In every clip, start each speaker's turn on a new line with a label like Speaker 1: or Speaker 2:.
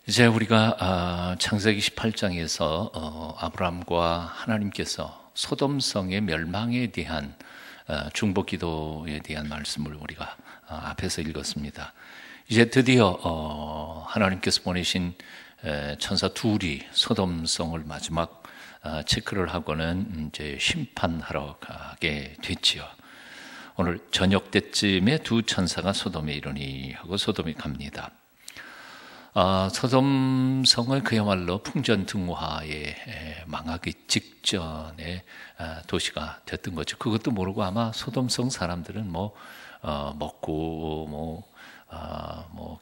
Speaker 1: 이제 우리가 창세기 18장에서 아브라함과 하나님께서 소돔성의 멸망에 대한 중보 기도에 대한 말씀을 우리가 앞에서 읽었습니다. 이제 드디어 하나님께서 보내신 천사 둘이 소돔성을 마지막 체크를 하고는 이제 심판하러 가게 됐지요. 오늘 저녁 때쯤에 두 천사가 소돔에 이르니 하고 소돔에 갑니다. 소돔성은 그야말로 풍전등화에 망하기 직전에 도시가 됐던 거죠. 그것도 모르고 아마 소돔성 사람들은 먹고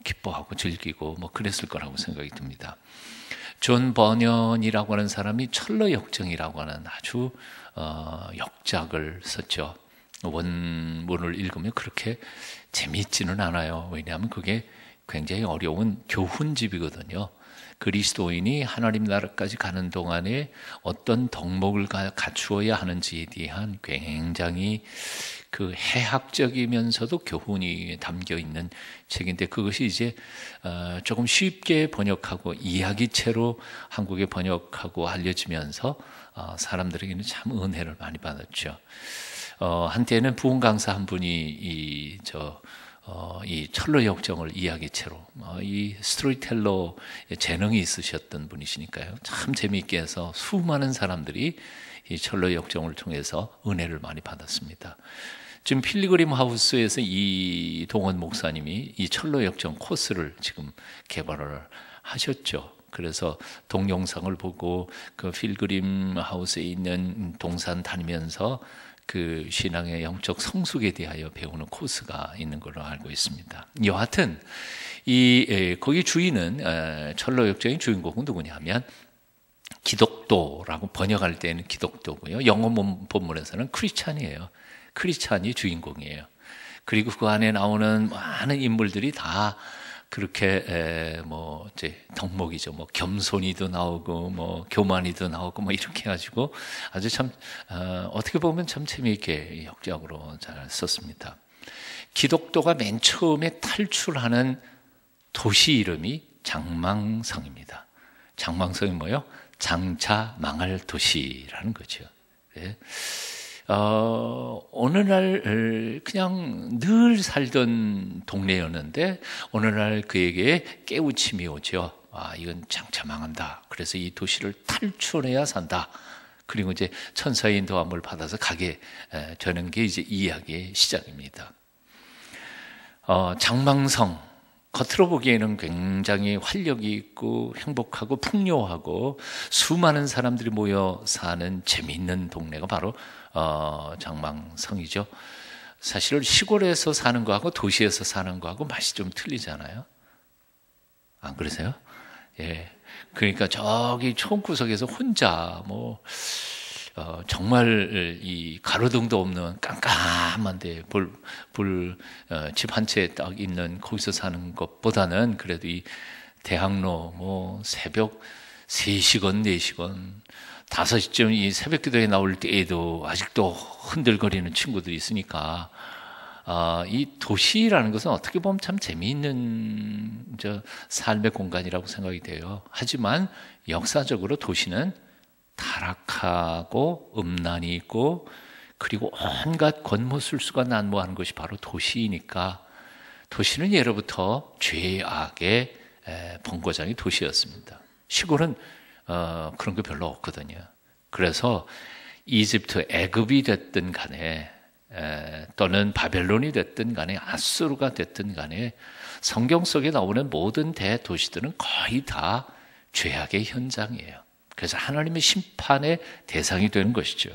Speaker 1: 기뻐하고 즐기고 그랬을 거라고 생각이 듭니다. 존 버년이라고 하는 사람이 철로 역정이라고 하는 아주 역작을 썼죠. 원문을 읽으면 그렇게 재미있지는 않아요. 왜냐하면 그게 굉장히 어려운 교훈집이거든요. 그리스도인이 하나님 나라까지 가는 동안에 어떤 덕목을 갖추어야 하는지에 대한 굉장히 그 해학적이면서도 교훈이 담겨 있는 책인데, 그것이 이제 조금 쉽게 번역하고 이야기체로 한국에 번역하고 알려지면서 사람들에게는 참 은혜를 많이 받았죠. 한때는 부흥 강사 한 분이 이 철로 역정을 이야기체로 이 스토리텔러 재능이 있으셨던 분이시니까요. 참 재미있게 해서 수많은 사람들이 이 철로 역정을 통해서 은혜를 많이 받았습니다. 지금 필리그림 하우스에서 이동원 목사님이 이 철로 역정 코스를 지금 개발을 하셨죠. 그래서 동영상을 보고 그 필그림 하우스에 있는 동산 다니면서 그 신앙의 영적 성숙에 대하여 배우는 코스가 있는 걸로 알고 있습니다. 여하튼 거기 주인은 철로 역정의 주인공은 누구냐면 기독도라고 번역할 때는 기독도고요. 영어 본문에서는 크리스찬이에요. 크리스찬이 주인공이에요. 그리고 그 안에 나오는 많은 인물들이 다 그렇게 이제 덕목이죠. 겸손이도 나오고 교만이도 나오고 이렇게 해가지고 아주 참 어떻게 보면 참 재미있게 역작으로 잘 썼습니다. 기독도가 맨 처음에 탈출하는 도시 이름이 장망성입니다. 장망성이 뭐예요? 장차 망할 도시라는 거죠. 네. 어느 날 그냥 늘 살던 동네였는데 어느 날 그에게 깨우침이 오죠. 이건 장차 망한다. 그래서 이 도시를 탈출해야 산다. 그리고 이제 천사의 인도함을 받아서 가게 되는 게 이제 이야기의 시작입니다. 장망성, 겉으로 보기에는 굉장히 활력이 있고 행복하고 풍요하고 수많은 사람들이 모여 사는 재미있는 동네가 바로 장망성이죠. 사실 시골에서 사는 거하고 도시에서 사는 거하고 맛이 좀 틀리잖아요. 안 그러세요? 예. 그러니까 저기 촌구석에서 혼자 정말 이 가로등도 없는 깜깜한데 집 한 채 딱 있는 거기서 사는 것보다는 그래도 이 대학로 새벽 3시건 4시건 5시쯤 이 새벽 기도에 나올 때에도 아직도 흔들거리는 친구들이 있으니까 이 도시라는 것은 어떻게 보면 참 재미있는 삶의 공간이라고 생각이 돼요. 하지만 역사적으로 도시는 타락하고 음란이 있고 그리고 온갖 권모술수가 난무하는 것이 바로 도시이니까 도시는 예로부터 죄악의 본고장이 도시였습니다. 시골은 그런 게 별로 없거든요. 그래서 이집트, 애굽이 됐든 간에 또는 바벨론이 됐든 간에 아수르가 됐든 간에 성경 속에 나오는 모든 대도시들은 거의 다 죄악의 현장이에요. 그래서 하나님의 심판의 대상이 되는 것이죠.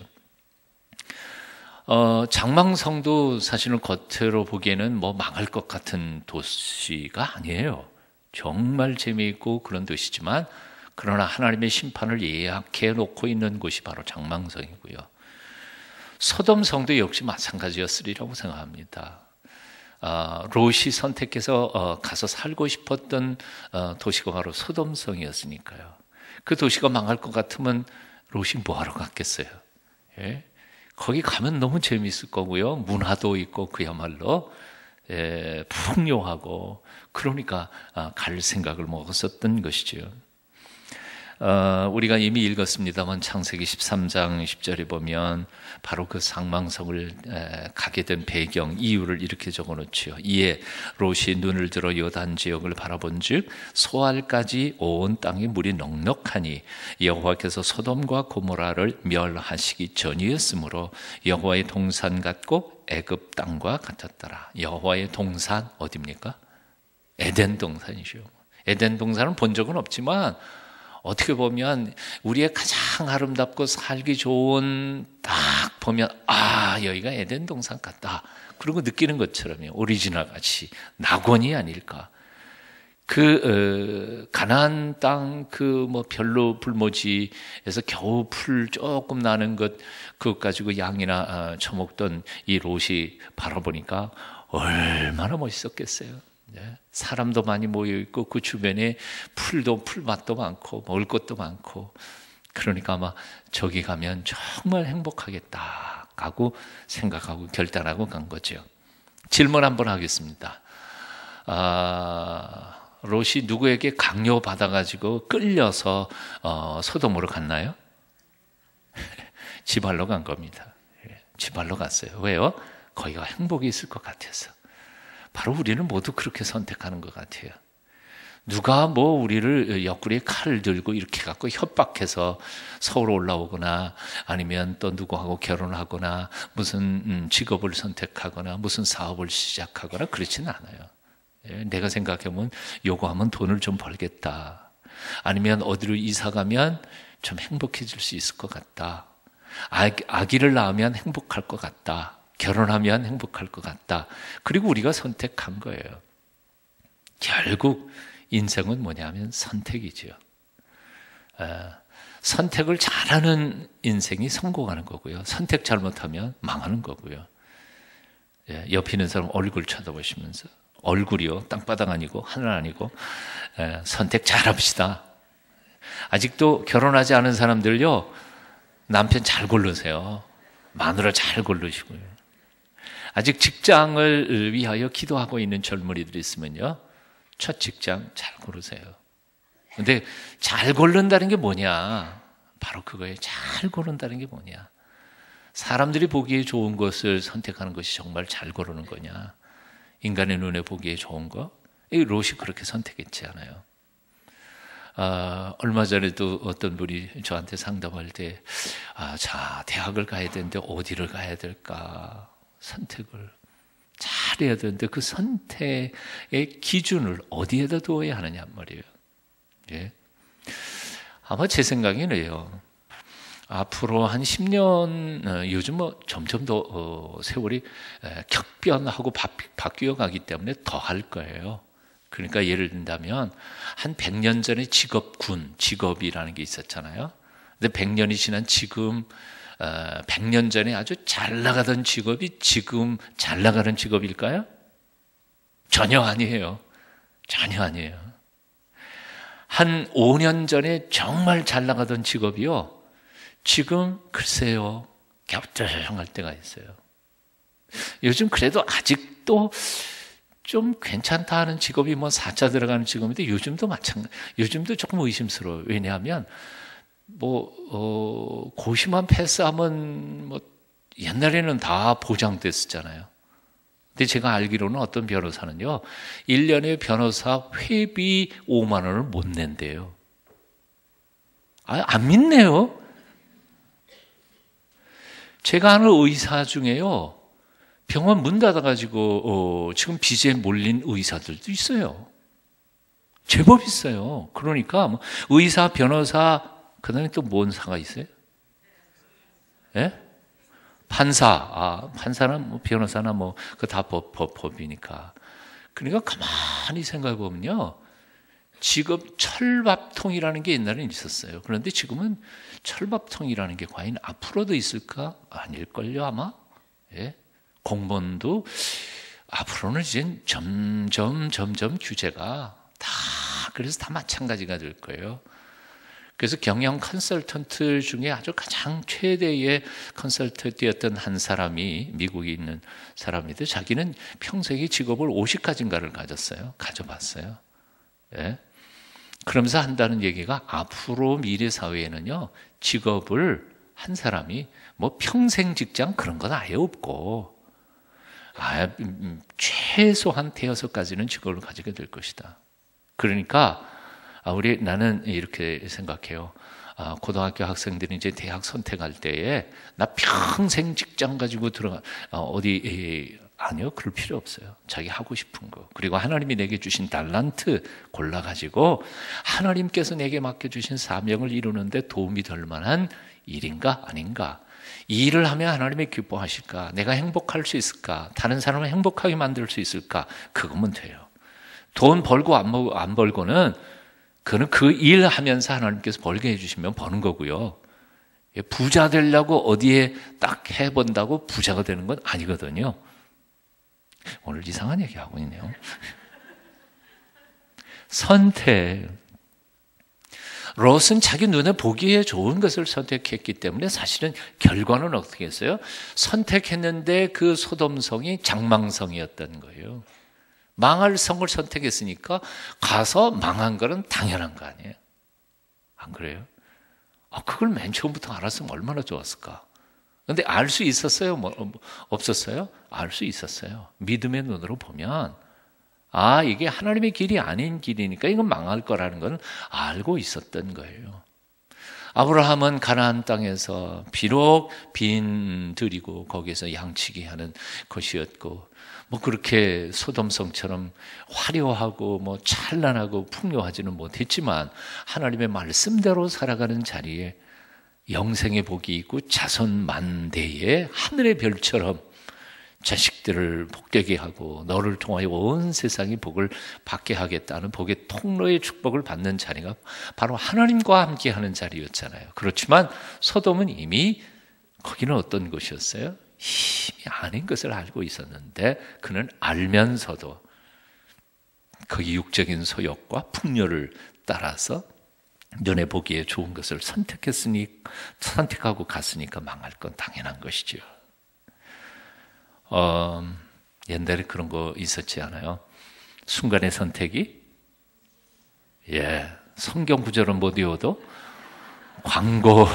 Speaker 1: 장망성도 사실은 겉으로 보기에는 망할 것 같은 도시가 아니에요. 정말 재미있고 그런 도시지만 그러나 하나님의 심판을 예약해 놓고 있는 곳이 바로 장망성이고요. 소돔성도 역시 마찬가지였으리라고 생각합니다. 롯이 선택해서 가서 살고 싶었던 도시가 바로 소돔성이었으니까요. 그 도시가 망할 것 같으면 롯이 뭐하러 갔겠어요? 예? 거기 가면 너무 재미있을 거고요. 문화도 있고 그야말로 풍요하고 그러니까 갈 생각을 먹었었던 것이죠. 우리가 이미 읽었습니다만 창세기 13장 10절에 보면 바로 그 상망성을 가게 된 배경, 이유를 이렇게 적어놓죠. 이에 롯이 눈을 들어 요단 지역을 바라본즉 소알까지 온 땅에 물이 넉넉하니 여호와께서 소돔과 고모라를 멸하시기 전이었으므로 여호와의 동산 같고 애굽 땅과 같았더라. 여호와의 동산 어디입니까? 에덴 동산이죠. 에덴 동산은 본 적은 없지만 어떻게 보면 우리의 가장 아름답고 살기 좋은 딱 보면 여기가 에덴 동산 같다. 그러고 느끼는 것처럼요. 오리지널 같이 낙원이 아닐까. 가나안 땅 별로 불모지에서 겨우 풀 조금 나는 그것 가지고 양이나 처먹던 이 롯이 바라보니까 얼마나 멋있었겠어요. 사람도 많이 모여 있고 그 주변에 풀밭도 많고 먹을 것도 많고 그러니까 아마 저기 가면 정말 행복하겠다 하고 생각하고 결단하고 간 거죠. 질문 한번 하겠습니다. 롯이 누구에게 강요받아가지고 끌려서 소돔으로 갔나요? 지발로 간 겁니다. 지발로 갔어요. 왜요? 거기가 행복이 있을 것 같아서. 바로 우리는 모두 그렇게 선택하는 것 같아요. 누가 우리를 옆구리에 칼을 들고 이렇게 갖고 협박해서 서울 올라오거나 아니면 또 누구하고 결혼하거나 무슨 직업을 선택하거나 무슨 사업을 시작하거나 그렇지는 않아요. 내가 생각해보면 요거하면 돈을 좀 벌겠다. 아니면 어디로 이사 가면 좀 행복해질 수 있을 것 같다. 아기를 낳으면 행복할 것 같다. 결혼하면 행복할 것 같다. 그리고 우리가 선택한 거예요. 결국 인생은 뭐냐면 선택이죠. 선택을 잘하는 인생이 성공하는 거고요. 선택 잘못하면 망하는 거고요. 옆에 있는 사람 얼굴 쳐다보시면서 얼굴이요. 땅바닥 아니고 하늘 아니고 선택 잘합시다. 아직도 결혼하지 않은 사람들요. 남편 잘 고르세요. 마누라 잘 고르시고요. 아직 직장을 위하여 기도하고 있는 젊은이들이 있으면요. 첫 직장 잘 고르세요. 근데 잘 고른다는 게 뭐냐? 바로 그거예요. 잘 고른다는 게 뭐냐? 사람들이 보기에 좋은 것을 선택하는 것이 정말 잘 고르는 거냐? 인간의 눈에 보기에 좋은 거? 이 롯이 그렇게 선택했지 않아요. 얼마 전에도 어떤 분이 저한테 상담할 때 대학을 가야 되는데 어디를 가야 될까? 선택을 잘해야 되는데 그 선택의 기준을 어디에다 두어야 하느냐 말이에요. 예. 아마 제 생각에는요. 앞으로 한 10년 요즘 점점 더 세월이 격변하고 바뀌어 가기 때문에 더 할 거예요. 그러니까 예를 든다면 한 100년 전에 직업이라는 게 있었잖아요. 근데 100년이 지난 지금 100년 전에 아주 잘 나가던 직업이 지금 잘 나가는 직업일까요? 전혀 아니에요. 전혀 아니에요. 한 5년 전에 정말 잘 나가던 직업이요. 지금 글쎄요. 갸우뚱할 때가 있어요. 요즘 그래도 아직도 좀 괜찮다 하는 직업이 4자 들어가는 직업인데 요즘도 요즘도 조금 의심스러워요. 왜냐하면 고시만 패스하면 옛날에는 다 보장됐었잖아요. 근데 제가 알기로는 어떤 변호사는요, 1년에 변호사 회비 5만 원을 못 낸대요. 안 믿네요. 제가 아는 의사 중에요, 병원 문 닫아가지고 지금 빚에 몰린 의사들도 있어요. 제법 있어요. 그러니까 의사, 변호사, 그 다음에 또 뭔 사가 있어요? 예? 판사. 판사나 변호사나 그 다 법이니까. 그러니까 가만히 생각해 보면요. 직업 철밥통이라는 게 옛날에는 있었어요. 그런데 지금은 철밥통이라는 게 과연 앞으로도 있을까? 아닐걸요, 아마? 예? 공무원도 앞으로는 이제 점점 규제가 그래서 다 마찬가지가 될 거예요. 그래서 경영 컨설턴트 중에 아주 가장 최대의 컨설턴트였던 한 사람이 미국에 있는 사람인데 자기는 평생에 직업을 50가지인가를 가져봤어요. 예? 그러면서 한다는 얘기가 앞으로 미래 사회에는요, 직업을 한 사람이 뭐 평생 직장 그런 건 아예 없고 최소한 5-6가지는 직업을 가지게 될 것이다. 그러니까 나는 이렇게 생각해요. 고등학교 학생들이 이제 대학 선택할 때에 나 평생 직장 가지고 아니요, 그럴 필요 없어요. 자기 하고 싶은 거. 그리고 하나님이 내게 주신 달란트 골라가지고 하나님께서 내게 맡겨주신 사명을 이루는데 도움이 될 만한 일인가 아닌가. 이 일을 하면 하나님이 기뻐하실까? 내가 행복할 수 있을까? 다른 사람을 행복하게 만들 수 있을까? 그거면 돼요. 돈 벌고 안 벌고는 그는 그 일 하면서 하나님께서 벌게 해주시면 버는 거고요. 부자 되려고 어디에 딱 해본다고 부자가 되는 건 아니거든요. 오늘 이상한 얘기 하고 있네요. 선택. 롯은 자기 눈에 보기에 좋은 것을 선택했기 때문에 사실은 결과는 어떻게 했어요? 선택했는데 그 소돔성이 장망성이었던 거예요. 망할 성을 선택했으니까 가서 망한 거는 당연한 거 아니에요? 안 그래요? 그걸 맨 처음부터 알았으면 얼마나 좋았을까? 근데 알 수 있었어요? 없었어요? 알 수 있었어요. 믿음의 눈으로 보면 이게 하나님의 길이 아닌 길이니까 이건 망할 거라는 건 알고 있었던 거예요. 아브라함은 가나안 땅에서 비록 빈들이고 거기에서 양치기 하는 것이었고 그렇게 소돔성처럼 화려하고 찬란하고 풍요하지는 못했지만 하나님의 말씀대로 살아가는 자리에 영생의 복이 있고 자손 만대의 하늘의 별처럼 자식들을 복되게 하고 너를 통하여 온 세상이 복을 받게 하겠다는 복의 통로의 축복을 받는 자리가 바로 하나님과 함께하는 자리였잖아요. 그렇지만 소돔은 이미 거기는 어떤 곳이었어요? 힘이 아닌 것을 알고 있었는데 그는 알면서도 거기 육적인 소욕과 풍요를 따라서 눈에 보기에 좋은 것을 선택하고 갔으니까 망할 건 당연한 것이죠. 옛날에 그런 거 있었지 않아요? 순간의 선택이 성경 구절은 못 외워도 광고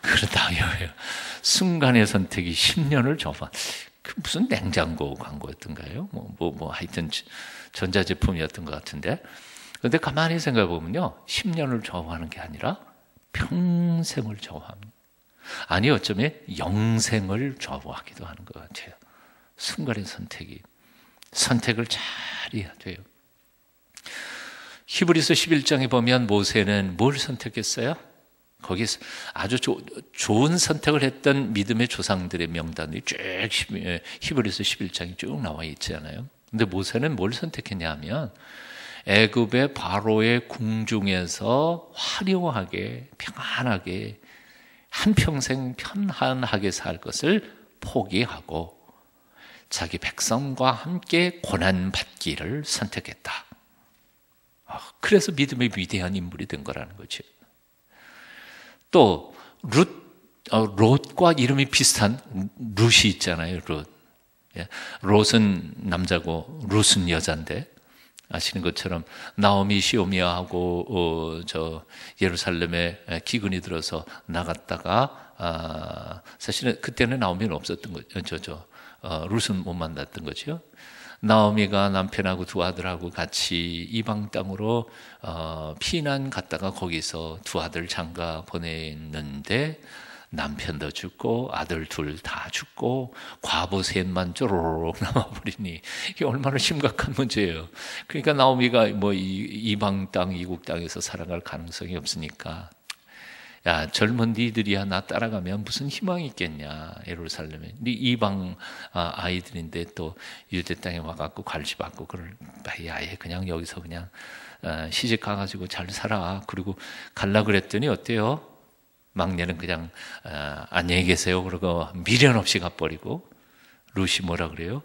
Speaker 1: 그렇다요. 순간의 선택이 10년을 줘봐. 무슨 냉장고 광고였던가요? 하여튼 전자제품이었던 것 같은데. 그런데 가만히 생각해 보면요, 10년을 좌우하는 게 아니라 평생을 좌우합니다. 아니 어쩌면 영생을 좌우하기도 하는 것 같아요. 순간의 선택을 잘 해야 돼요. 히브리서 11장에 보면 모세는 뭘 선택했어요? 거기서 아주 좋은 선택을 했던 믿음의 조상들의 명단이 쭉 히브리서 11장이 쭉 나와 있잖아요. 근데 모세는 뭘 선택했냐 하면 애굽의 바로의 궁중에서 화려하게 평안하게 한평생 편안하게 살 것을 포기하고 자기 백성과 함께 고난받기를 선택했다. 그래서 믿음의 위대한 인물이 된 거라는 거죠. 또 롯과 이름이 비슷한 룻이 있잖아요. 롯은 남자고 룻은 여자인데 아시는 것처럼 나오미 시오미아하고 예루살렘에 기근이 들어서 나갔다가 사실은 그때는 나오미는 없었던 거죠. 룻은 못 만났던 거죠. 나오미가 남편하고 두 아들하고 같이 이방 땅으로 피난 갔다가 거기서 두 아들 장가 보냈는데 남편도 죽고 아들 둘 다 죽고 과부 셋만 쪼로록 남아버리니 이게 얼마나 심각한 문제예요. 그러니까 나오미가 이방 땅 이국 땅에서 살아갈 가능성이 없으니까 야, 젊은 니들이야 나 따라가면 무슨 희망이 있겠냐. 예루살렘에 이방 아이들인데 또 유대 땅에 와갖고 관리받고 그럴 아예 그냥 여기서 그냥 시집 가가지고 잘 살아. 그리고 갈라 그랬더니 어때요? 막내는 그냥 안녕히 계세요 그러고 미련 없이 가버리고 룻이 뭐라 그래요?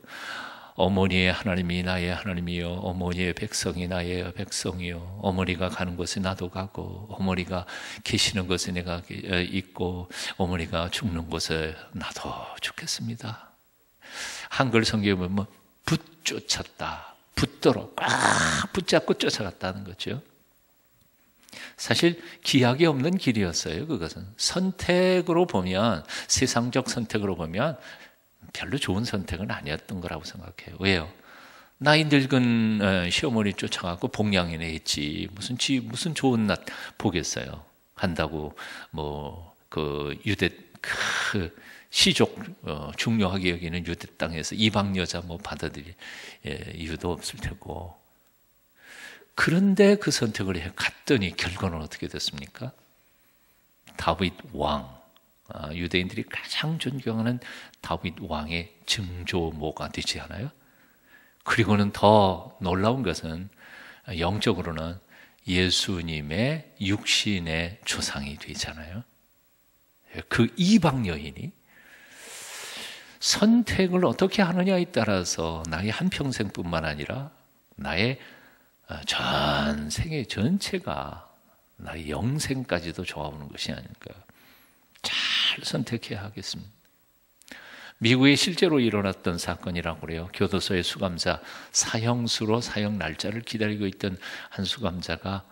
Speaker 1: 어머니의 하나님이 나의 하나님이요 어머니의 백성이 나의 백성이요 어머니가 가는 곳에 나도 가고 어머니가 계시는 곳에 내가 있고 어머니가 죽는 곳에 나도 죽겠습니다. 한글 성경에 보면 붙쫓았다, 붙도록 꽉 붙잡고 쫓아갔다는 거죠. 사실 기약이 없는 길이었어요. 그것은 선택으로 보면, 세상적 선택으로 보면 별로 좋은 선택은 아니었던 거라고 생각해요. 왜요? 나이 늙은 시어머니 쫓아가고 복양이나 했지 무슨 좋은 낯 보겠어요. 한다고 유대 시족 중요하게 여기는 유대 땅에서 이방 여자 받아들일 이유도 없을 테고. 그런데 그 선택을 해 갔더니 결과는 어떻게 됐습니까? 다윗 왕, 유대인들이 가장 존경하는 다윗 왕의 증조모가 되지 않아요? 그리고는 더 놀라운 것은 영적으로는 예수님의 육신의 조상이 되잖아요. 그 이방 여인이 선택을 어떻게 하느냐에 따라서 나의 한평생뿐만 아니라 나의 전 생애 전체가 나의 영생까지도 좋아오는 것이 아닌가. 잘 선택해야 하겠습니다. 미국에 실제로 일어났던 사건이라고 그래요. 교도소의 수감자 사형수로 사형 날짜를 기다리고 있던 한 수감자가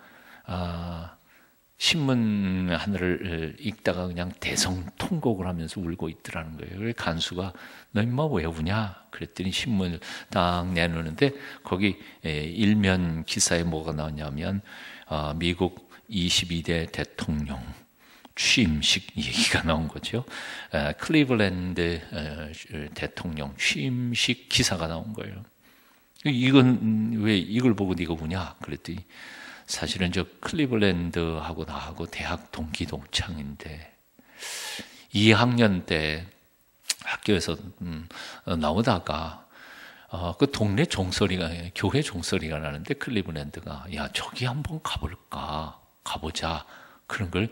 Speaker 1: 신문 하나를 읽다가 그냥 대성통곡을 하면서 울고 있더라는 거예요. 그래서 간수가 너 임마 왜 우냐? 그랬더니 신문을 딱 내놓는데 거기 일면 기사에 뭐가 나왔냐면 미국 22대 대통령 취임식 얘기가 나온 거죠. 클리블랜드 대통령 취임식 기사가 나온 거예요. 이건 왜 이걸 보고 네가 우냐? 그랬더니 사실은 저 클리블랜드하고 나하고 대학 동기 동창인데 2학년 때 학교에서 나오다가 그 동네 종소리가 교회 종소리가 나는데 클리블랜드가 야 저기 한번 가보자 그런 걸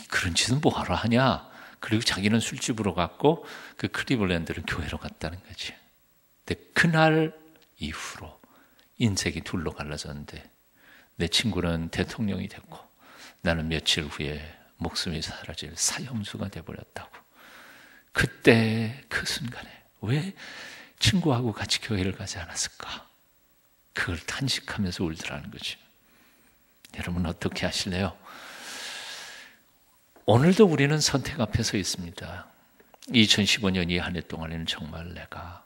Speaker 1: 그런 짓은 뭐하러 하냐. 그리고 자기는 술집으로 갔고 그 클리블랜드는 교회로 갔다는 거지. 근데 그날 이후로 인생이 둘로 갈라졌는데 내 친구는 대통령이 됐고 나는 며칠 후에 목숨이 사라질 사형수가 돼버렸다고. 그때 그 순간에 왜 친구하고 같이 교회를 가지 않았을까? 그걸 탄식하면서 울더라는 거죠. 여러분 어떻게 하실래요? 오늘도 우리는 선택 앞에 서 있습니다. 2015년 이 한 해 동안에는 정말 내가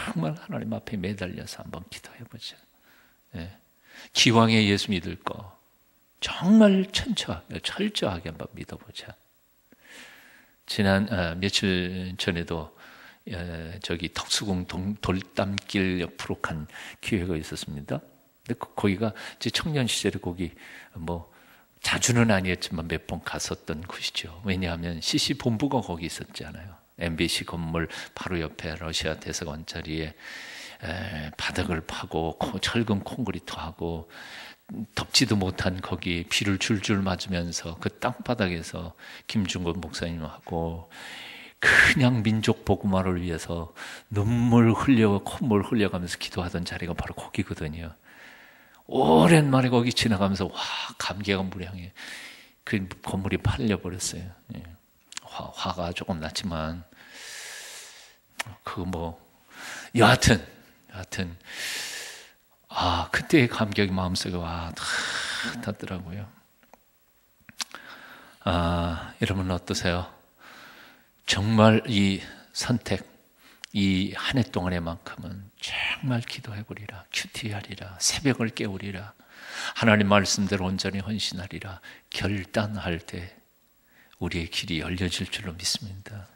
Speaker 1: 정말 하나님 앞에 매달려서 한번 기도해보자. 네. 기왕에 예수 믿을 거 정말 철저하게 한번 믿어보자. 지난 며칠 전에도 저기 덕수궁 돌담길 옆으로 간 기회가 있었습니다. 근데 거기가 제 청년 시절에 거기 자주는 아니었지만 몇 번 갔었던 곳이죠. 왜냐하면 CC 본부가 거기 있었잖아요. MBC 건물 바로 옆에 러시아 대사관 자리에 바닥을 파고 철근 콘크리트하고 덥지도 못한 거기 비를 줄줄 맞으면서 그 땅바닥에서 김중건 목사님하고 그냥 민족 복음화를 위해서 눈물 흘려 콧물 흘려가면서 기도하던 자리가 바로 거기거든요. 오랜만에 거기 지나가면서 와 감개가 무량해. 그 건물이 팔려버렸어요. 화가 조금 났지만 여하튼 그때의 감격이 마음속에 와 닿더라고요. 여러분 어떠세요? 정말 이 선택, 이 한 해 동안에만큼은 정말 기도해보리라, 큐티하리라, 새벽을 깨우리라, 하나님 말씀대로 온전히 헌신하리라 결단할 때 우리의 길이 열려질 줄로 믿습니다.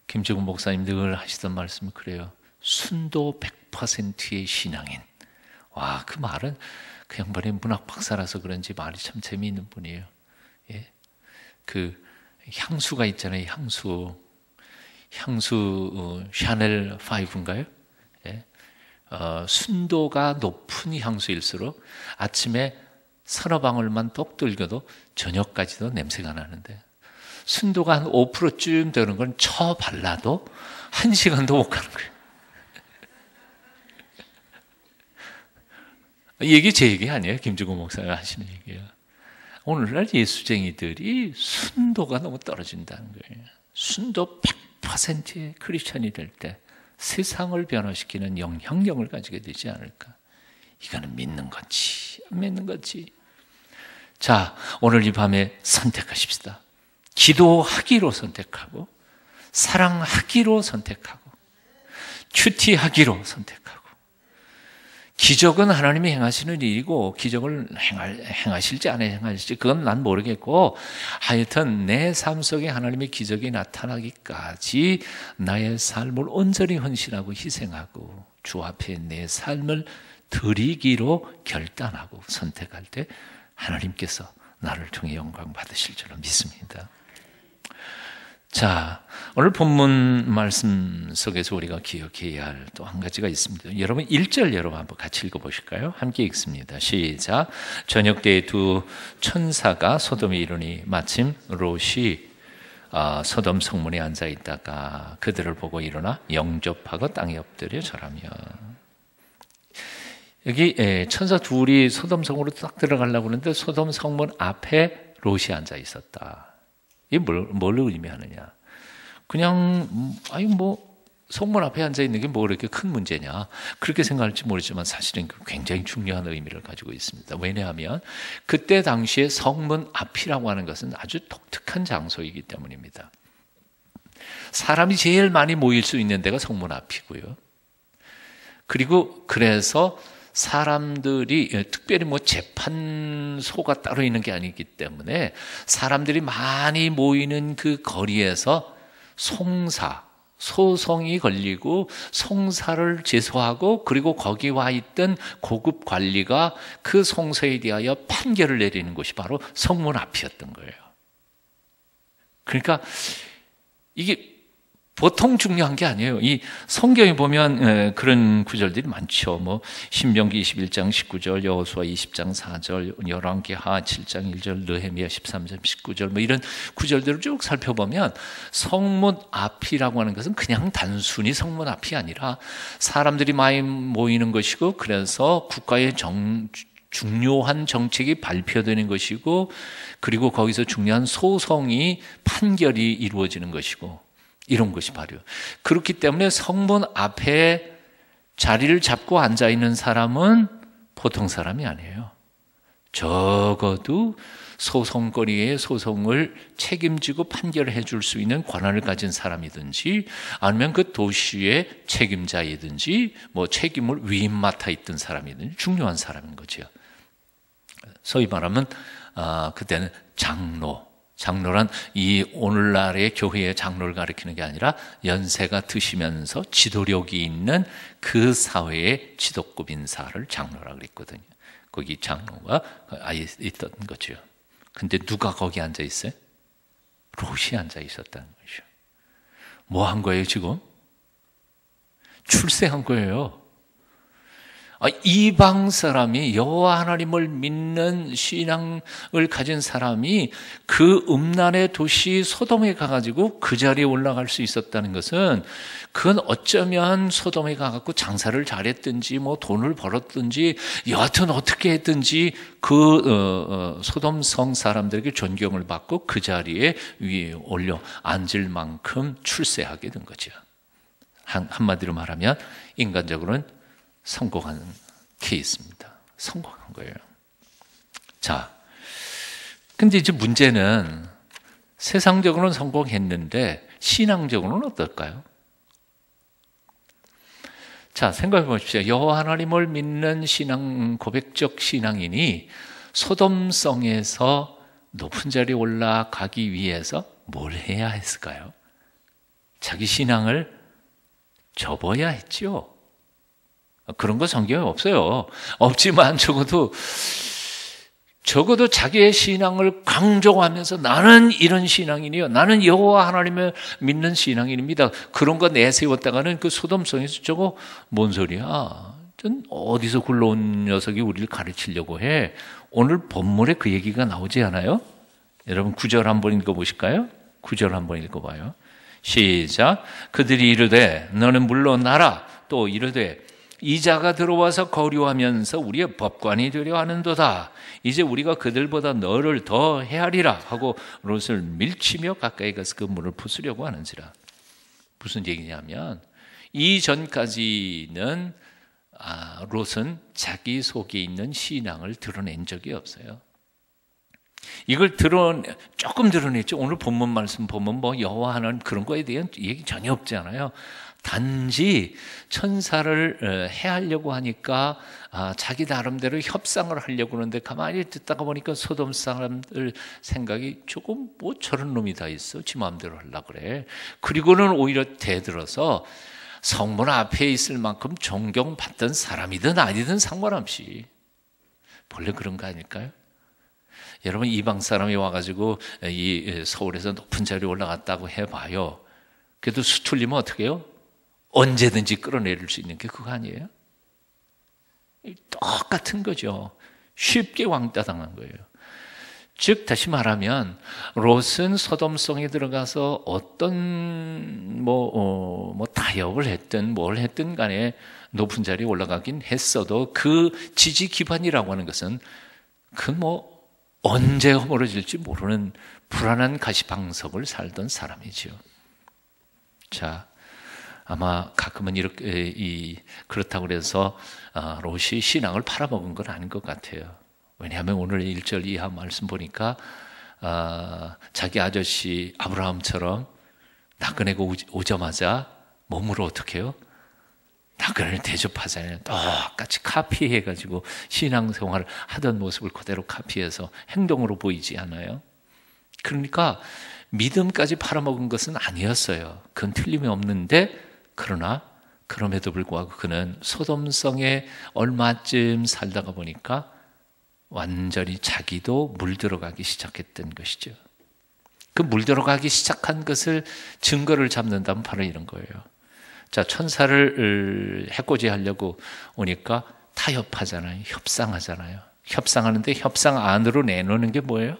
Speaker 1: 김주근 목사님 늘 하시던 말씀이 그래요. 순도 100%의 신앙인. 와, 그 말은 그 양반이 문학 박사라서 그런지 말이 참 재미있는 분이에요. 예? 그 향수가 있잖아요. 향수 샤넬 5인가요? 예? 순도가 높은 향수일수록 아침에 서너 방울만 똑 들겨도 저녁까지도 냄새가 나는데 순도가 한 5%쯤 되는 건 발라도 1시간도 못 가는 거예요. 이 얘기 제 얘기 아니에요. 김주고 목사가 하시는 얘기예요. 오늘날 예수쟁이들이 순도가 너무 떨어진다는 거예요. 순도 100%의 크리스천이 될 때 세상을 변화시키는 영향력을 가지게 되지 않을까. 이거는 믿는 건지 안 믿는 건지. 자, 오늘 이 밤에 선택하십시다. 기도하기로 선택하고, 사랑하기로 선택하고, 큐티하기로 선택하고. 기적은 하나님이 행하시는 일이고, 기적을 행하실지 안 행하실지 그건 난 모르겠고, 하여튼 내 삶 속에 하나님의 기적이 나타나기까지 나의 삶을 온전히 헌신하고 희생하고 주 앞에 내 삶을 드리기로 결단하고 선택할 때 하나님께서 나를 통해 영광 받으실 줄로 믿습니다. 자, 오늘 본문 말씀 속에서 우리가 기억해야 할 또 한 가지가 있습니다. 여러분 1절 여러분 한번 같이 읽어보실까요? 함께 읽습니다. 시작. 저녁 때에 두 천사가 소돔에 이르니 마침 롯이 소돔 성문에 앉아 있다가 그들을 보고 일어나 영접하고 땅에 엎드려 절하며. 여기 천사 둘이 소돔 성으로 딱 들어가려고 하는데 소돔 성문 앞에 롯이 앉아 있었다. 이게 뭘 의미하느냐? 그냥 성문 앞에 앉아 있는 게 뭐 그렇게 큰 문제냐? 그렇게 생각할지 모르지만 사실은 굉장히 중요한 의미를 가지고 있습니다. 왜냐하면 그때 당시에 성문 앞이라고 하는 것은 아주 독특한 장소이기 때문입니다. 사람이 제일 많이 모일 수 있는 데가 성문 앞이고요. 그리고 그래서 사람들이 특별히 재판소가 따로 있는 게 아니기 때문에 사람들이 많이 모이는 그 거리에서 소송이 걸리고 송사를 제소하고 그리고 거기 와 있던 고급 관리가 그 송사에 대하여 판결을 내리는 곳이 바로 성문 앞이었던 거예요. 그러니까 이게 보통 중요한 게 아니에요. 이 성경에 보면 그런 구절들이 많죠. 신명기 21장 19절, 여호수아 20장 4절, 열왕기하 7장 1절, 느헤미야 13장 19절 이런 구절들을 쭉 살펴보면 성문 앞이라고 하는 것은 그냥 단순히 성문 앞이 아니라 사람들이 많이 모이는 것이고 그래서 국가의 중요한 정책이 발표되는 것이고 그리고 거기서 중요한 소송이 판결이 이루어지는 것이고 이런 것이 바로 그렇기 때문에 성문 앞에 자리를 잡고 앉아 있는 사람은 보통 사람이 아니에요. 적어도 소송거리의 소송을 책임지고 판결해 줄 수 있는 권한을 가진 사람이든지 아니면 그 도시의 책임자이든지 책임을 위임 맡아 있던 사람이든지 중요한 사람인 거죠. 소위 말하면 그때는 장로란 이 오늘날의 교회의 장로를 가리키는 게 아니라 연세가 드시면서 지도력이 있는 그 사회의 지도급 인사를 장로라고 그랬거든요. 거기 장로가 아예 있던 거죠. 근데 누가 거기 앉아 있어요? 롯이 앉아 있었다는 거죠. 뭐 한 거예요 지금? 출세한 거예요. 이방 사람이 여호와 하나님을 믿는 신앙을 가진 사람이 그 음란의 도시 소돔에 가가지고 그 자리에 올라갈 수 있었다는 것은 그건 어쩌면 소돔에 가갖고 장사를 잘했든지 돈을 벌었든지 여하튼 어떻게 했든지 그 소돔 성 사람들에게 존경을 받고 그 자리에 위에 올려 앉을 만큼 출세하게 된 거죠. 한마디로 말하면 인간적으로는 성공한 케이스입니다. 성공한 거예요. 자, 근데 이제 문제는 세상적으로는 성공했는데 신앙적으로는 어떨까요? 자, 생각해 보십시오. 여호와 하나님을 믿는 고백적 신앙인이 소돔성에서 높은 자리에 올라가기 위해서 뭘 해야 했을까요? 자기 신앙을 접어야 했죠. 그런 거 성경에 없어요. 없지만 적어도 자기의 신앙을 강조하면서 나는 이런 신앙인이요. 나는 여호와 하나님을 믿는 신앙인입니다. 그런 거 내세웠다가는 그 소돔성에서 저거 뭔 소리야. 어디서 굴러온 녀석이 우리를 가르치려고 해. 오늘 본문에 그 얘기가 나오지 않아요? 여러분 9절 한번 읽어보실까요? 9절 한번 읽어봐요. 시작. 그들이 이르되 너는 물러나라. 또 이르되 이자가 들어와서 거류하면서 우리의 법관이 되려 하는도다. 이제 우리가 그들보다 너를 더 헤아리라 하고 롯을 밀치며 가까이 가서 그 문을 부수려고 하는지라. 무슨 얘기냐면 이전까지는 롯은 자기 속에 있는 신앙을 드러낸 적이 없어요. 이걸 조금 드러냈죠. 오늘 본문 말씀 보면 뭐 여호와 하나님 그런 거에 대한 얘기 전혀 없지 않아요. 단지 천사를 해하려고 하니까 자기 나름대로 협상을 하려고 하는데 가만히 듣다가 보니까 소돔 사람들 생각이 조금 뭐 저런 놈이 다 있어. 지 마음대로 하려고 그래. 그리고는 오히려 대들어서 성문 앞에 있을 만큼 존경받던 사람이든 아니든 상관없이, 본래 그런 거 아닐까요? 여러분, 이방 사람이 와가지고 이 서울에서 높은 자리에 올라갔다고 해봐요. 그래도 수틀리면 어떻게 해요? 언제든지 끌어내릴 수 있는 게 그거 아니에요? 똑같은 거죠. 쉽게 왕따 당한 거예요. 즉 다시 말하면 롯은 소돔성에 들어가서 어떤 타협을 했든 뭘 했든 간에 높은 자리에 올라가긴 했어도 그 지지 기반이라고 하는 것은 언제 허물어질지 모르는 불안한 가시방석을 살던 사람이죠. 자, 아마 가끔은 이렇게 그렇다고 해서 롯이 신앙을 팔아먹은 건 아닌 것 같아요. 왜냐하면 오늘 1절 이하 말씀 보니까 자기 아저씨 아브라함처럼 나그네가 오자마자 몸으로 어떻게 해요? 나그네를 대접하잖아요. 똑같이 카피해가지고 신앙생활을 하던 모습을 그대로 카피해서 행동으로 보이지 않아요? 그러니까 믿음까지 팔아먹은 것은 아니었어요. 그건 틀림이 없는데, 그러나 그럼에도 불구하고 그는 소돔성에 얼마쯤 살다가 보니까 완전히 자기도 물들어가기 시작했던 것이죠. 그 물들어가기 시작한 것을 증거를 잡는다면 바로 이런 거예요. 자, 천사를 해코지하려고 오니까 타협하잖아요. 협상하잖아요. 협상하는데 협상 안으로 내놓는 게 뭐예요?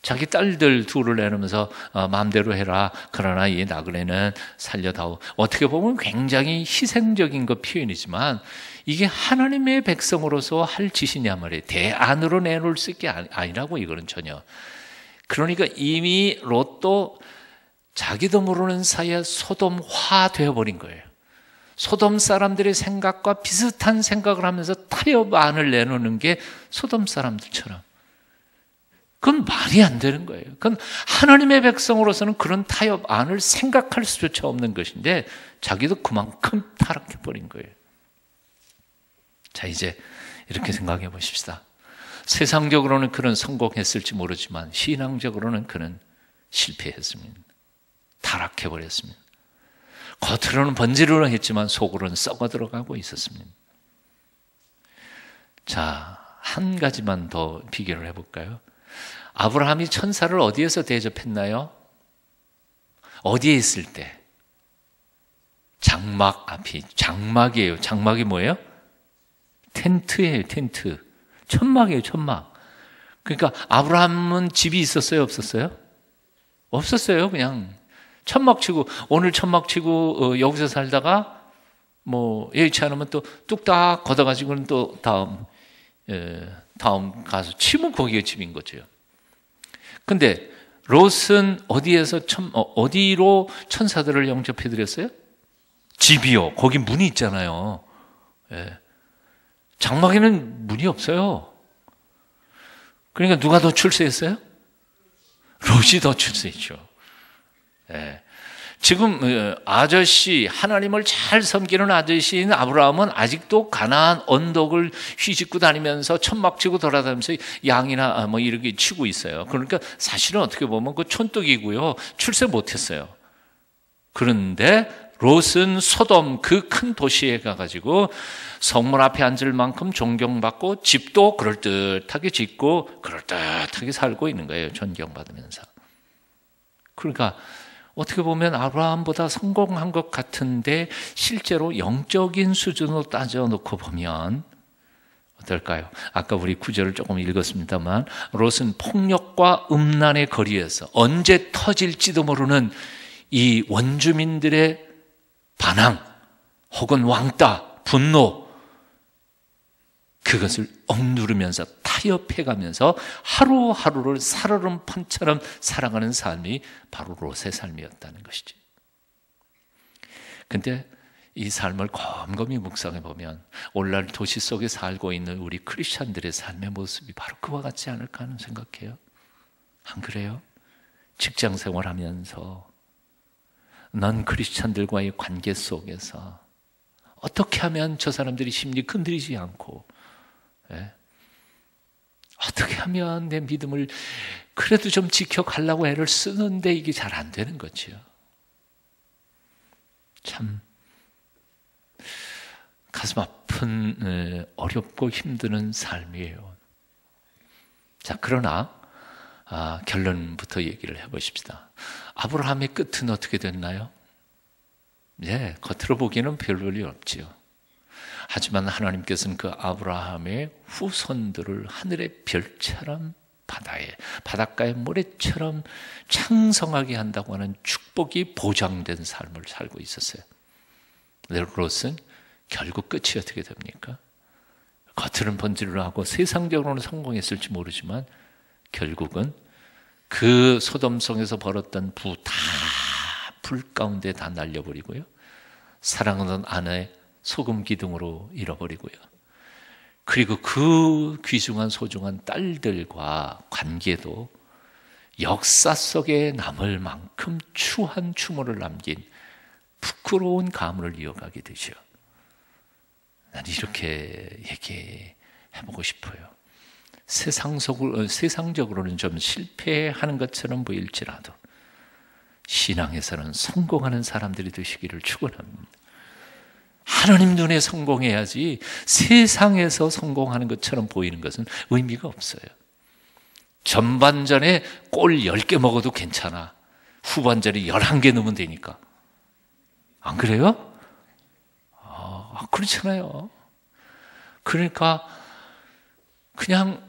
Speaker 1: 자기 딸들 둘을 내놓으면서 마음대로 해라. 그러나 이 나그네는 살려다오. 어떻게 보면 굉장히 희생적인 것 표현이지만 이게 하나님의 백성으로서 할 짓이냐 말이에요. 대안으로 내놓을 수 있게 아니라고, 이거는 전혀. 그러니까 이미 롯도 자기도 모르는 사이에 소돔화 되어버린 거예요. 소돔 사람들의 생각과 비슷한 생각을 하면서 타협안을 내놓는 게 소돔 사람들처럼. 그건 말이 안 되는 거예요. 그건 하나님의 백성으로서는 그런 타협안을 생각할 수조차 없는 것인데 자기도 그만큼 타락해버린 거예요. 자, 이제 이렇게 생각해 보십시다. 세상적으로는 그는 성공했을지 모르지만 신앙적으로는 그는 실패했습니다. 타락해버렸습니다. 겉으로는 번지르르 했지만 속으로는 썩어 들어가고 있었습니다. 자, 한 가지만 더 비교를 해볼까요? 아브라함이 천사를 어디에서 대접했나요? 어디에 있을 때? 장막 앞이. 장막이에요. 장막이 뭐예요? 텐트예요. 텐트. 천막이에요. 천막. 그러니까 아브라함은 집이 있었어요? 없었어요? 없었어요. 그냥 천막 치고, 오늘 천막 치고 여기서 살다가 여의치 않으면 또 뚝딱 걷어가지고는 또 다음 가서 치면 거기가 집인 거죠. 근데 롯은 어디로 천사들을 영접해 드렸어요? 집이요. 거기 문이 있잖아요. 예. 장막에는 문이 없어요. 그러니까 누가 더 출세했어요? 롯이 더 출세했죠. 예. 지금 아저씨, 하나님을 잘 섬기는 아저씨인 아브라함은 아직도 가나안 언덕을 휘짓고 다니면서 천막 치고 돌아다니면서 양이나 이렇게 치고 있어요. 그러니까 사실은 어떻게 보면 그 촌뜨기고요. 출세 못했어요. 그런데 롯은 소돔, 그 큰 도시에 가가지고 성문 앞에 앉을 만큼 존경받고 집도 그럴듯하게 짓고 그럴듯하게 살고 있는 거예요. 존경받으면서. 그러니까 어떻게 보면 아브라함보다 성공한 것 같은데 실제로 영적인 수준으로 따져놓고 보면 어떨까요? 아까 우리 구절을 조금 읽었습니다만 롯은 폭력과 음란의 거리에서 언제 터질지도 모르는 이 원주민들의 반항 혹은 왕따, 분노, 그것을 억누르면서 타협해가면서 하루하루를 살얼음판처럼 살아가는 삶이 바로 롯의 삶이었다는 것이지. 근데 이 삶을 곰곰이 묵상해 보면 오늘날 도시 속에 살고 있는 우리 크리스찬들의 삶의 모습이 바로 그와 같지 않을까 하는 생각해요. 안 그래요? 직장 생활하면서 넌 크리스찬들과의 관계 속에서 어떻게 하면 저 사람들이 심리 건드리지 않고, 어떻게 하면 내 믿음을 그래도 좀 지켜가려고 애를 쓰는데 이게 잘 안 되는 거지요. 참 가슴 아픈 어렵고 힘드는 삶이에요. 자, 그러나 결론부터 얘기를 해보십시다. 아브라함의 끝은 어떻게 됐나요? 겉으로 보기에는 별 볼일 없지요. 하지만 하나님께서는 그 아브라함의 후손들을 하늘의 별처럼 바닷가의 모래처럼 창성하게 한다고 하는 축복이 보장된 삶을 살고 있었어요. 롯은 결국 끝이 어떻게 됩니까? 겉으로는 번지를 하고 세상적으로는 성공했을지 모르지만 결국은 그 소돔성에서 벌었던 부 다 불 가운데 다 날려버리고요. 사랑하는 아내 소금 기둥으로 잃어버리고요. 그리고 그 귀중한 소중한 딸들과 관계도 역사 속에 남을 만큼 추한 추모를 남긴 부끄러운 가문을 이어가게 되죠. 난 이렇게 얘기해보고 싶어요. 세상적으로는 좀 실패하는 것처럼 보일지라도 신앙에서는 성공하는 사람들이 되시기를 축원합니다. 하나님 눈에 성공해야지 세상에서 성공하는 것처럼 보이는 것은 의미가 없어요. 전반전에 골 10개 먹어도 괜찮아. 후반전에 11개 넣으면 되니까. 안 그래요? 그렇잖아요. 그러니까 그냥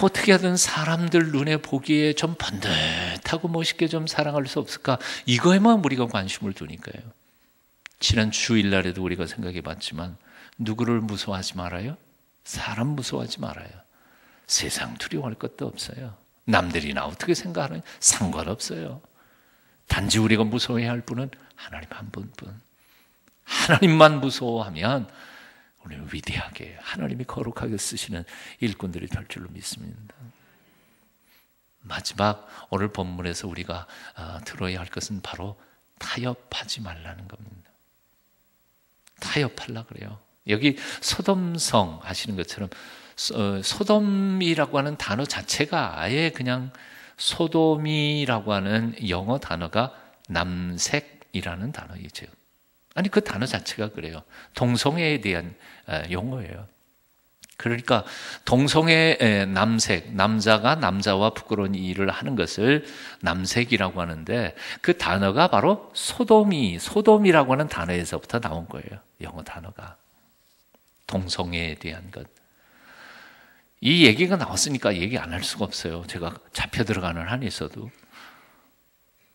Speaker 1: 어떻게 하든 사람들 눈에 보기에 좀 번듯하고 멋있게 좀 살아갈 수 없을까? 이거에만 우리가 관심을 두니까요. 지난 주일날에도 우리가 생각해 봤지만 누구를 무서워하지 말아요? 사람 무서워하지 말아요. 세상 두려워할 것도 없어요. 남들이 나 어떻게 생각하는 상관없어요. 단지 우리가 무서워해야 할 분은 하나님 한 분뿐. 하나님만 무서워하면 우리는 위대하게 하나님이 거룩하게 쓰시는 일꾼들이 될 줄로 믿습니다. 마지막 오늘 본문에서 우리가 들어야 할 것은 바로 타협하지 말라는 겁니다. 타협하려고 그래요. 여기 소돔성 아시는 것처럼 소돔이라고 하는 단어 자체가 아예 그냥 소돔이라고 하는 영어 단어가 남색이라는 단어이죠. 아니 그 단어 자체가 그래요. 동성애에 대한 용어예요. 그러니까 동성애 남색, 남자가 남자와 부끄러운 일을 하는 것을 남색이라고 하는데 그 단어가 바로 소돔이라고 하는 단어에서부터 나온 거예요. 영어 단어가. 동성애에 대한 것. 이 얘기가 나왔으니까 얘기 안 할 수가 없어요. 제가 잡혀 들어가는 한에서도.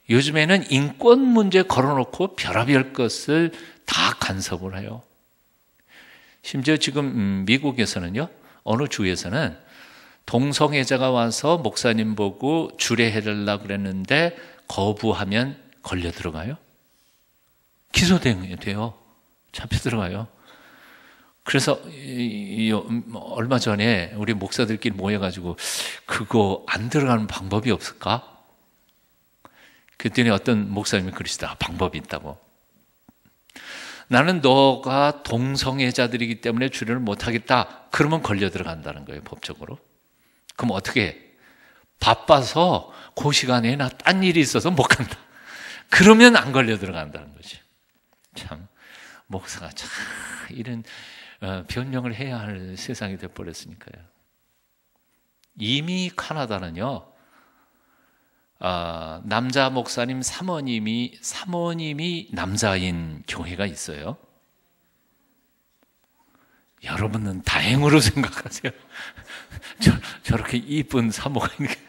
Speaker 1: 요즘에는 인권 문제 걸어놓고 별의별 것을 다 간섭을 해요. 심지어 지금 미국에서는요, 어느 주에서는 동성애자가 와서 목사님 보고 주례해달라고 그랬는데 거부하면 걸려 들어가요. 기소돼요. 잡혀 들어가요. 그래서 얼마 전에 우리 목사들끼리 모여가지고 그거 안 들어가는 방법이 없을까? 그랬더니 어떤 목사님이 그러시더라. 방법이 있다고. 나는 너가 동성애자들이기 때문에 주례를 못하겠다. 그러면 걸려 들어간다는 거예요. 법적으로. 그럼 어떻게 해? 바빠서 그 시간에 나 딴 일이 있어서 못 간다. 그러면 안 걸려 들어간다는 거지. 참 목사가 참 이런 변명을 해야 할 세상이 돼버렸으니까요. 이미 카나다는요. 남자 목사님 사모님이 남자인 교회가 있어요. 여러분은 다행으로 생각하세요. 저렇게 이쁜 사모가 있는 게.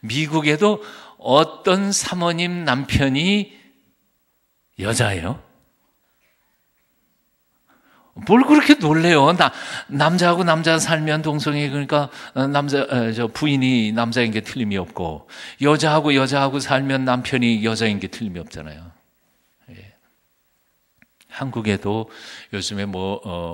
Speaker 1: 미국에도 어떤 사모님 남편이 여자예요. 뭘 그렇게 놀래요? 남자하고 남자 살면 동성애, 그러니까 저 부인이 남자인 게 틀림이 없고, 여자하고 여자하고 살면 남편이 여자인 게 틀림이 없잖아요. 예. 한국에도 요즘에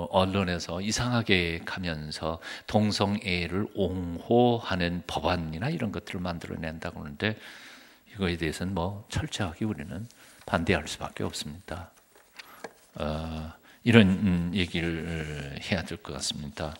Speaker 1: 언론에서 이상하게 가면서 동성애를 옹호하는 법안이나 이런 것들을 만들어낸다고 하는데, 이거에 대해서는 철저하게 우리는 반대할 수밖에 없습니다. 이런 얘기를 해야 될 것 같습니다.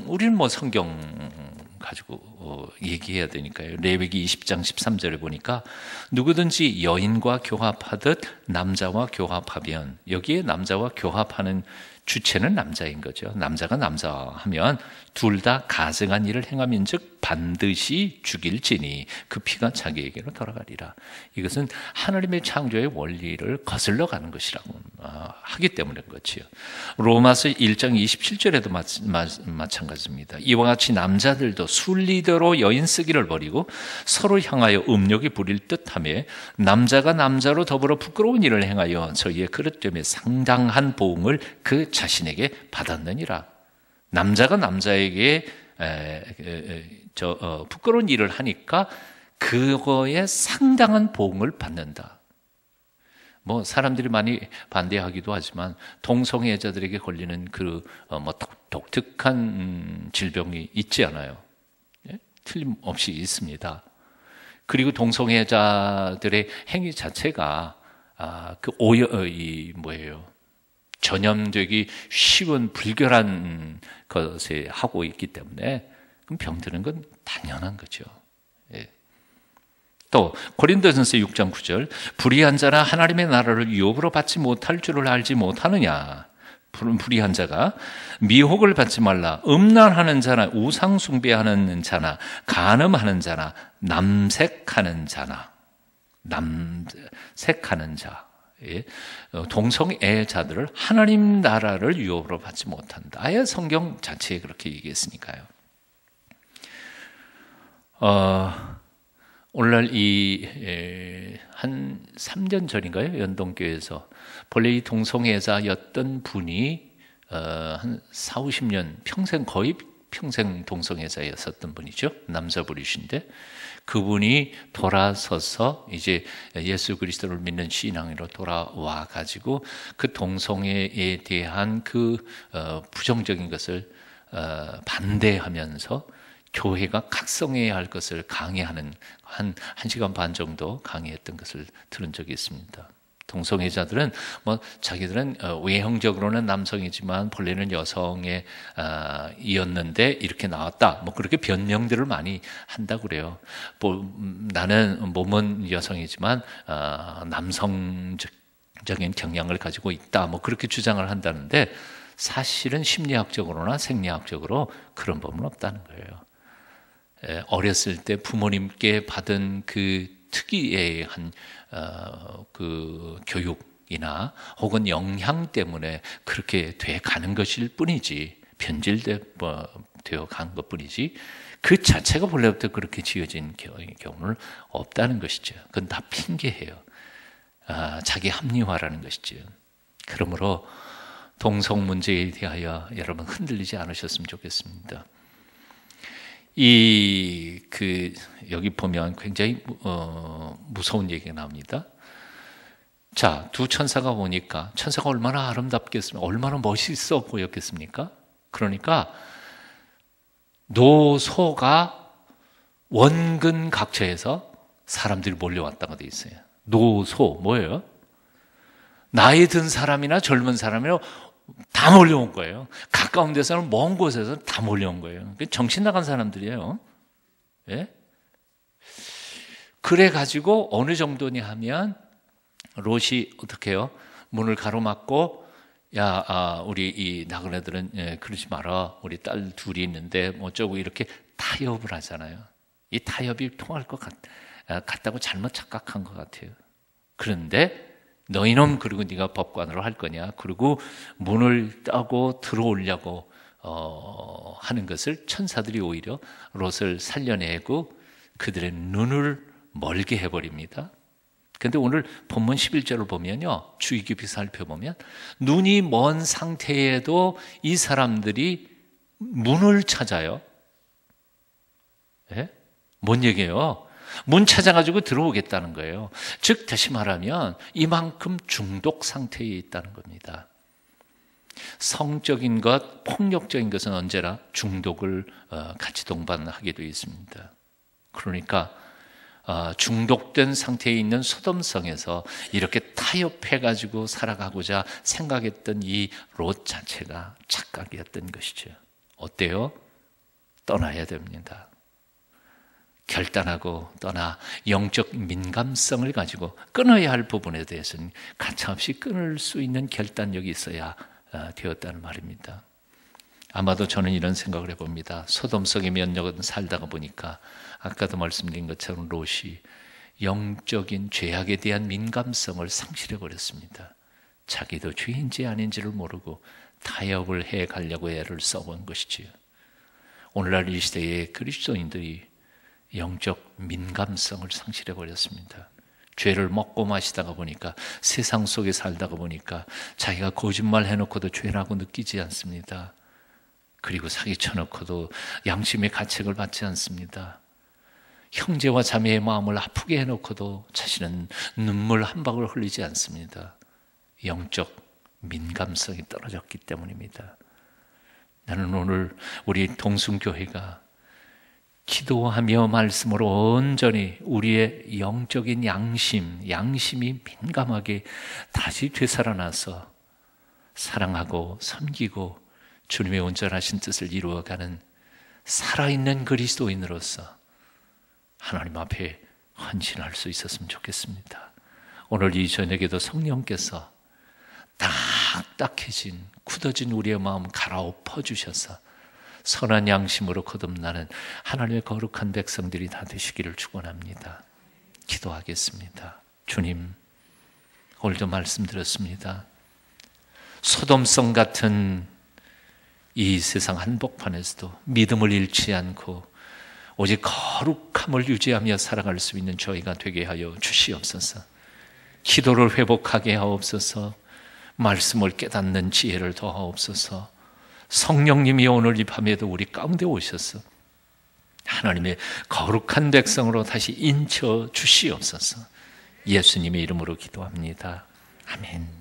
Speaker 1: 우리는 성경 가지고 얘기해야 되니까요. 레위기 20장 13절에 보니까 누구든지 여인과 교합하듯 남자와 교합하면, 여기에 남자와 교합하는 주체는 남자인 거죠. 남자가 남자하면 둘 다 가증한 일을 행함인즉 반드시 죽일지니 그 피가 자기에게로 돌아가리라. 이것은 하나님의 창조의 원리를 거슬러 가는 것이라고 하기 때문인 거지요. 로마서 1장 27절에도 마찬가지입니다. 이와 같이 남자들도 순리대로 여인 쓰기를 버리고 서로 향하여 음욕이 부릴 듯하며 남자가 남자로 더불어 부끄러운 일을 행하여 저희의 그릇됨에 상당한 보응을 그 자신에게 받았느니라. 남자가 남자에게 부끄러운 일을 하니까 그거에 상당한 보응을 받는다. 사람들이 많이 반대하기도 하지만 동성애자들에게 걸리는 독특한 질병이 있지 않아요. 예? 틀림없이 있습니다. 그리고 동성애자들의 행위 자체가 전염되기 쉬운 불결한 것에 하고 있기 때문에 그럼 병드는 건 당연한 거죠. 예. 또 고린도전서 6장 9절, 불의한 자나 하나님의 나라를 유업으로 받지 못할 줄을 알지 못하느냐. 불의한 자가 미혹을 받지 말라. 음란하는 자나 우상 숭배하는 자나 간음하는 자나 남색하는 자, 동성애자들을 하나님 나라를 유업으로 받지 못한다. 아예 성경 자체에 그렇게 얘기했으니까요. 오늘날 한 3년 전인가요? 연동교회에서 본래 이 동성애자였던 분이 한 4, 50년 거의 평생 동성애자였었던 분이죠. 남자분이신데 그분이 돌아서서 이제 예수 그리스도를 믿는 신앙으로 돌아와 가지고 그 동성애에 대한 부정적인 것을 반대하면서 교회가 각성해야 할 것을 강의하는 한 1시간 반 정도 강의했던 것을 들은 적이 있습니다. 동성애자들은 자기들은 외형적으로는 남성이지만 본래는 여성의 이었는데 이렇게 나왔다. 그렇게 변명들을 많이 한다고 그래요. 나는 몸은 여성이지만 남성적인 경향을 가지고 있다. 그렇게 주장을 한다는데 사실은 심리학적으로나 생리학적으로 그런 법은 없다는 거예요. 어렸을 때 부모님께 받은 그 특이의 교육이나 혹은 영향 때문에 그렇게 돼 가는 것일 뿐이지, 변질되어 간 것 뿐이지, 그 자체가 본래부터 그렇게 지어진 경우는 없다는 것이죠. 그건 다 핑계예요. 자기 합리화라는 것이죠. 그러므로 동성 문제에 대하여 여러분 흔들리지 않으셨으면 좋겠습니다. 여기 보면 굉장히 무서운 얘기가 나옵니다. 자, 두 천사가 오니까 천사가 얼마나 아름답겠습니까? 얼마나 멋있어 보였겠습니까? 그러니까 노소가 원근 각처에서 사람들이 몰려왔다고 돼 있어요. 노소 뭐예요? 나이 든 사람이나 젊은 사람이나 다 몰려온 거예요. 가까운 데서는 먼 곳에서 다 몰려온 거예요. 정신 나간 사람들이에요. 예? 그래가지고 어느 정도냐 하면 롯이 어떻게 해요? 문을 가로막고 우리 이 나그네들은 그러지 마라. 우리 딸 둘이 있는데 어쩌고 이렇게 타협을 하잖아요. 이 타협이 통할 것 같다고 잘못 착각한 것 같아요. 그런데 너희는 그리고 네가 법관으로 할 거냐? 그리고 문을 따고 들어오려고 하는 것을 천사들이 오히려 롯을 살려내고 그들의 눈을 멀게 해버립니다. 근데 오늘 본문 11절을 보면요, 주의 깊이 살펴보면 눈이 먼 상태에도 이 사람들이 문을 찾아요. 예? 뭔 얘기예요? 문 찾아가지고 들어오겠다는 거예요. 즉 다시 말하면 이만큼 중독 상태에 있다는 겁니다. 성적인 것, 폭력적인 것은 언제나 중독을 같이 동반하게 되어 있습니다. 그러니까 중독된 상태에 있는 소돔성에서 이렇게 타협해가지고 살아가고자 생각했던 이 롯 자체가 착각이었던 것이죠. 어때요? 떠나야 됩니다. 결단하고 떠나 영적 민감성을 가지고 끊어야 할 부분에 대해서는 가차없이 끊을 수 있는 결단력이 있어야 되었다는 말입니다. 아마도 저는 이런 생각을 해봅니다. 소돔성의 면역은 살다가 보니까 아까도 말씀드린 것처럼 롯이 영적인 죄악에 대한 민감성을 상실해버렸습니다. 자기도 죄인지 아닌지를 모르고 타협을 해가려고 애를 써본 것이지요. 오늘날 이 시대의 그리스도인들이 영적 민감성을 상실해버렸습니다. 죄를 먹고 마시다가 보니까, 세상 속에 살다가 보니까 자기가 거짓말 해놓고도 죄라고 느끼지 않습니다. 그리고 사기쳐놓고도 양심의 가책을 받지 않습니다. 형제와 자매의 마음을 아프게 해놓고도 자신은 눈물 한 방울 흘리지 않습니다. 영적 민감성이 떨어졌기 때문입니다. 나는 오늘 우리 동순교회가 기도하며 말씀으로 온전히 우리의 영적인 양심이 민감하게 다시 되살아나서 사랑하고 섬기고 주님의 온전하신 뜻을 이루어가는 살아있는 그리스도인으로서 하나님 앞에 헌신할 수 있었으면 좋겠습니다. 오늘 이 저녁에도 성령께서 딱딱해진 굳어진 우리의 마음 갈아엎어 주셔서 선한 양심으로 거듭나는 하나님의 거룩한 백성들이 다 되시기를 축원합니다. 기도하겠습니다. 주님, 오늘도 말씀드렸습니다. 소돔성 같은 이 세상 한복판에서도 믿음을 잃지 않고 오직 거룩함을 유지하며 살아갈 수 있는 저희가 되게 하여 주시옵소서. 기도를 회복하게 하옵소서. 말씀을 깨닫는 지혜를 더하옵소서. 성령님이 오늘 이 밤에도 우리 가운데 오셔서 하나님의 거룩한 백성으로 다시 인쳐 주시옵소서. 예수님의 이름으로 기도합니다. 아멘.